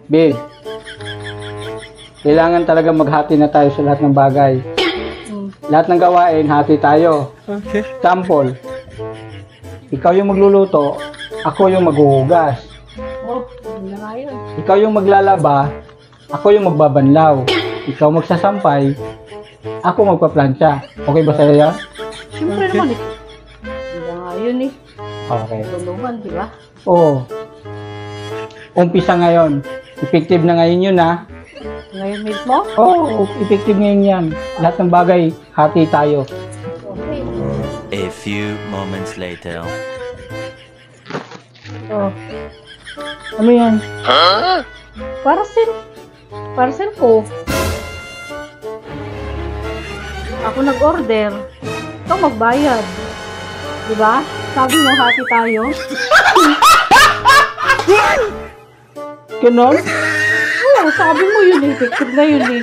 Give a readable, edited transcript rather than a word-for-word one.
Babe, kailangan talaga maghati na tayo sa lahat ng bagay. Lahat ng gawain, hati tayo. Okay. Example, ikaw yung magluluto, ako yung maghuhugas. Oh, hindi na nga yun. Ikaw yung maglalaba, ako yung magbabanlaw. Ikaw magsasampay, ako magpaplantsa. Okay ba sa'yo yan? Siyempre naman eh. Hindi na nga yun eh. Okay. Tulungan, di ba? Oo. Umpisa ngayon. Effective na ngayon yun, ha? Ngayon mismo? Oo, effective ngayon yan. Lahat ng bagay, hati tayo. Okay. A few moments later. Oh, Ano yan? parcel. Parcel ko. Ako nag-order. Ikaw magbayad. Di ba? Sabi mo, hati tayo. Ganon? Oo, sabi mo yun eh. Effective na yun eh.